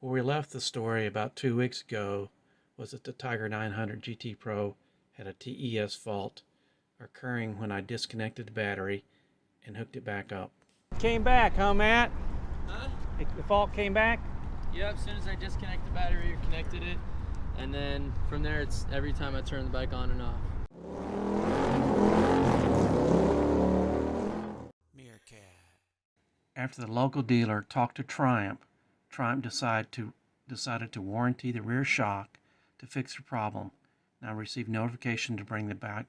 Where we left the story about 2 weeks ago was that the Tiger 900 GT Pro had a TES fault occurring when I disconnected the battery and hooked it back up. Came back, huh, Matt? Huh? The fault came back? Yep, as soon as I disconnect the battery, connected it, and then from there it's every time I turn the bike on and off. After the local dealer talked to Triumph, decided to warranty the rear shock to fix the problem. Now I received notification to bring the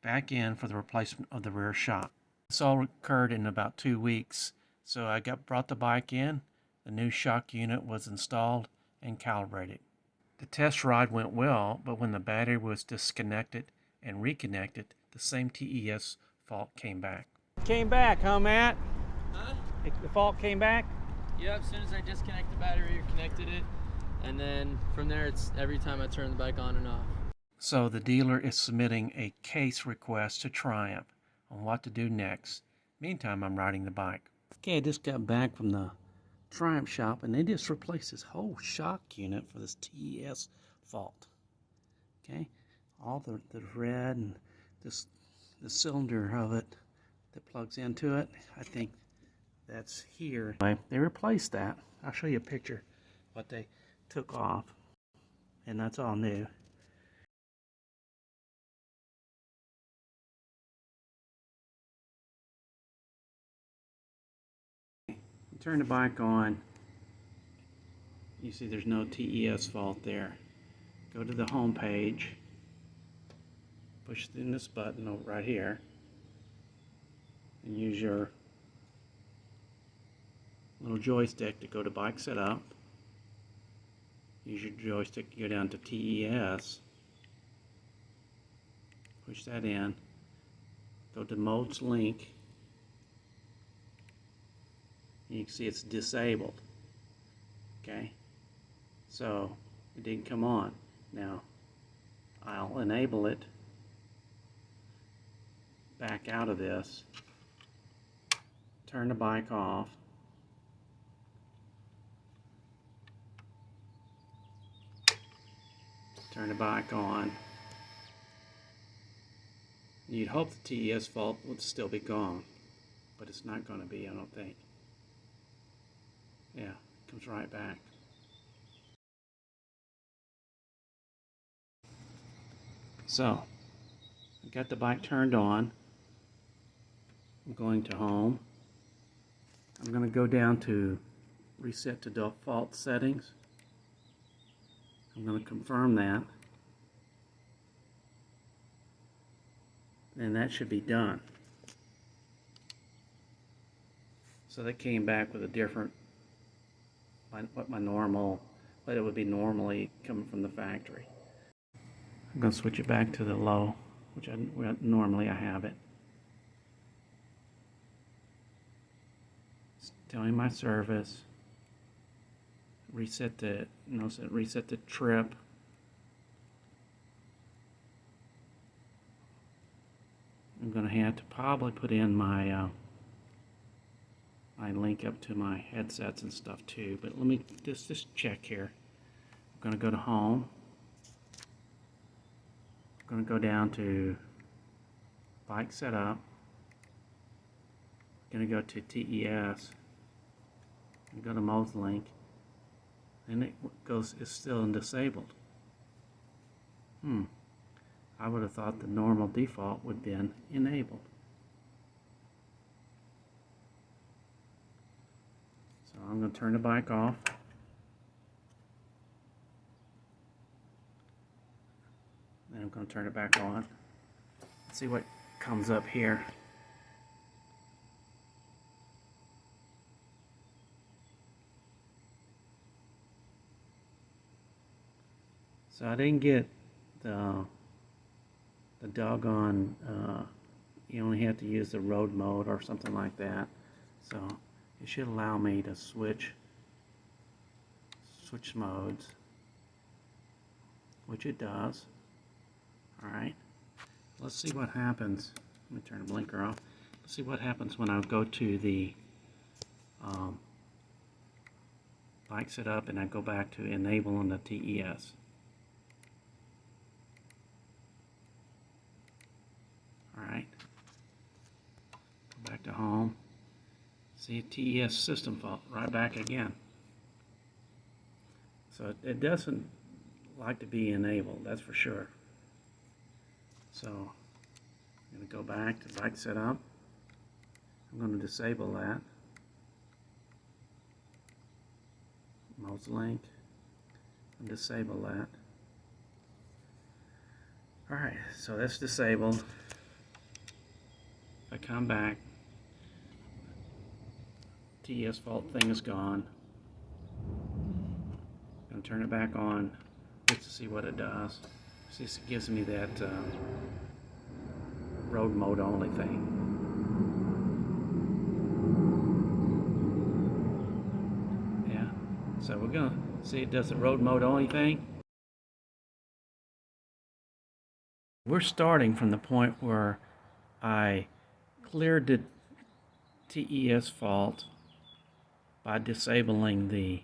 back in for the replacement of the rear shock. This all occurred in about 2 weeks, so I brought the bike in, the new shock unit was installed and calibrated. The test ride went well, but when the battery was disconnected and reconnected, the same TES fault came back. Came back, huh, Matt? Huh? The fault came back? Yep, as soon as I disconnect the battery, connected it, and then from there it's every time I turn the bike on and off. So the dealer is submitting a case request to Triumph on what to do next. Meantime, I'm riding the bike. Okay, I just got back from the Triumph shop and they just replaced this whole shock unit for this TES fault. Okay, all the red and the cylinder of it that plugs into it, I think that's here. They replaced that. I'll show you a picture what they took off, and that's all new. Turn the bike on. You see there's no TES fault there. Go to the home page. Push in this button over right here. And use your little joystick to go to bike setup. Use your joystick to go down to TES. Push that in. Go to modes link. You can see it's disabled. Okay, so it didn't come on. Now I'll enable it. Back out of this. Turn the bike off. Turn the bike on. You'd hope the TES fault would still be gone, but it's not going to be, I don't think. Yeah, it comes right back. So, I got the bike turned on. I'm going to home. I'm going to go down to reset to default settings. I'm going to confirm that. And that should be done. So that came back with a different, what it would be normally coming from the factory. I'm going to switch it back to the low, which normally I have it. It's telling my service. Reset the trip. I'm going to have to probably put in my my link up to my headsets and stuff too, but let me just check here. I'm going to go to home. I'm going to go down to bike setup. I'm going to go to TES and go to modes link, and it's still in disabled. I would have thought the normal default would have been enabled. So I'm going to turn the bike off. Then I'm going to turn it back on. Let's see what comes up here. So I didn't get the doggone, you only have to use the road mode or something like that. So it should allow me to switch modes, which it does. Alright, let's see what happens. Let me turn the blinker off. Let's see what happens when I go to the bike set up, and I go back to enabling the TES. Alright, go back to home, see TES system fault, right back again. So it doesn't like to be enabled, that's for sure. So I'm going to go back to bike setup. I'm going to disable that. Mouse link, and disable that. Alright, so that's disabled. If I come back, TES fault thing is gone. I'm going to turn it back on just to see what it does. See, it gives me that road mode only thing. Yeah, so we're going to see it does the road mode only thing. We're starting from the point where I cleared the TES fault by disabling the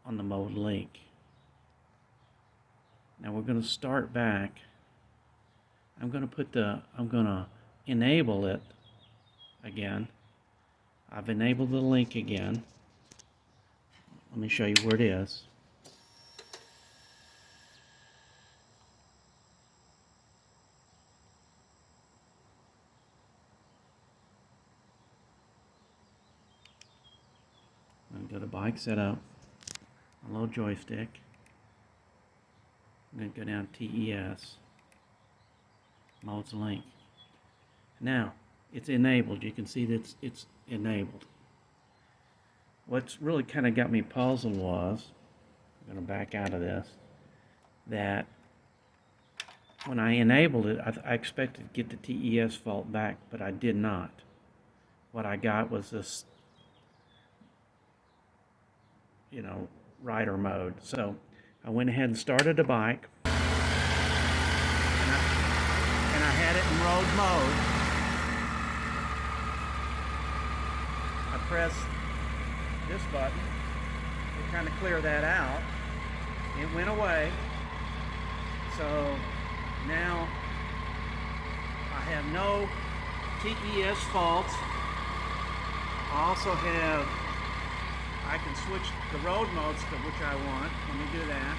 on the mode link. Now we're going to start back. I'm going to enable it again. I've enabled the link again. Let me show you where it is. I'm going to go to bike setup, unload joystick. I'm going to go down to TES, modes link. Now it's enabled. You can see that it's enabled. What's really kind of got me puzzled was, I'm going to back out of this, that when I enabled it, I expected to get the TES fault back, but I did not. What I got was this, rider mode. So I went ahead and started the bike, and I had it in road mode. I pressed this button to kind of clear that out. It went away. So now I have no TES faults. I also have, I can switch the road modes to which I want. Let me do that.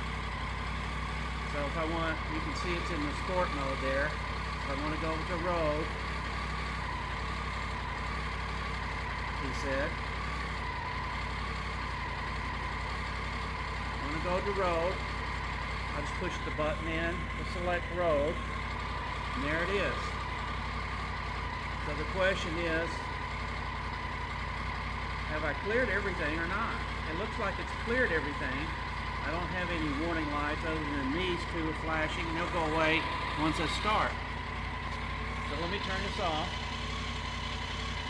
So if I want, you can see it's in the sport mode there. If I want to go with the road, he said. I want to go to road. I just push the button in to select road, and there it is. So the question is, have I cleared everything or not? It looks like it's cleared everything. I don't have any warning lights other than these two are flashing, and they'll go away once I start. So let me turn this off,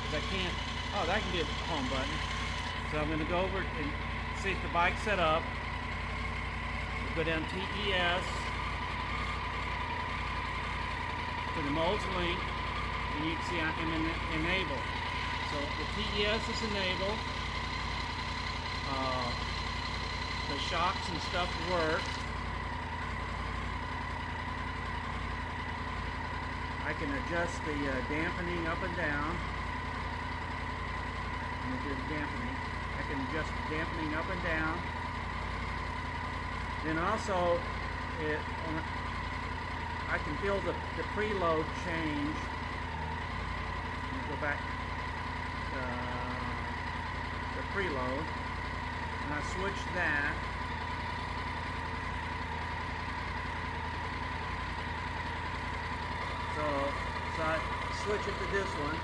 because I can't, oh, that can be a home button. So I'm going to go over and see if the bike's set up. We'll go down TES to the modes link, and you can see I am enabled. So the TES is enabled. The shocks and stuff work. I can adjust the dampening up and down. Let me do the dampening. I can adjust the dampening up and down. Then also, I can feel the preload change. Let me go back. The preload, and I switch that. So I switch it to this one. I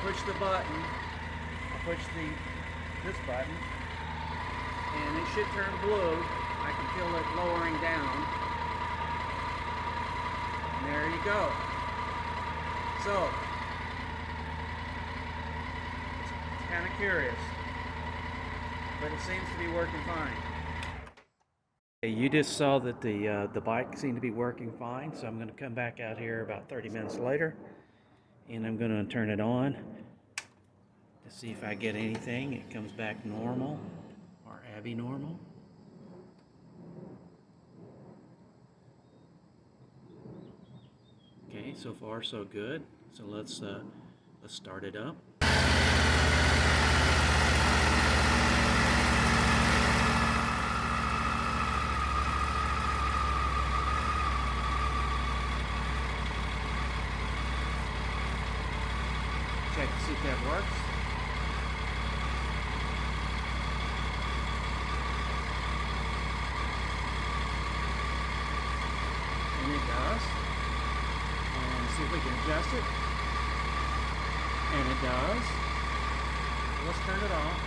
push the button. I push this button, and it should turn blue. I can feel it lowering down. And there you go. So kind of curious, but it seems to be working fine. You just saw that the bike seemed to be working fine, so I'm going to come back out here about 30 minutes later, and I'm going to turn it on to Let's see if I get anything. It comes back normal or abnormal. Okay, so far so good. So let's start it up. Check to see if that works. And it does. And see if we can adjust it. And it does. Let's turn it off.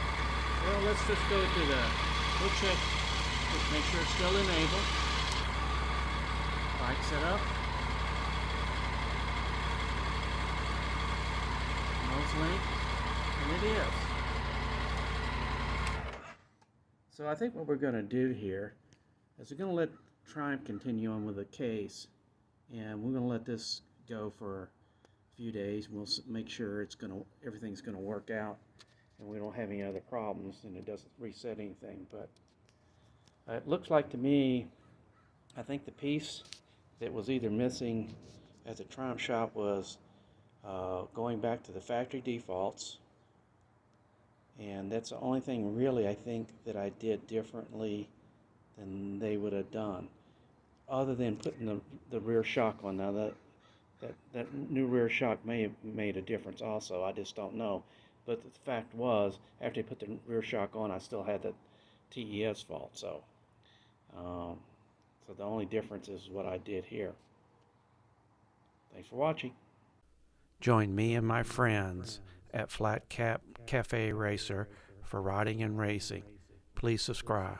Well, let's just go to we'll check, just make sure it's still enabled. Bike set up. Nose link. And it is. So I think what we're going to do here is we're going to let Triumph continue on with the case, and we're going to let this go for a few days. We'll make sure everything's going to work out and we don't have any other problems and it doesn't reset anything. But it looks like to me, I think the piece that was either missing at the Triumph shop was going back to the factory defaults, and that's the only thing really I think that I did differently than they would have done, other than putting the rear shock on. Now that new rear shock may have made a difference also, I just don't know. But the fact was, after I put the rear shock on, I still had the TES fault. So so the only difference is what I did here. Thanks for watching. Join me and my friends at Flat Cap Cafe Racer for riding and racing. Please subscribe.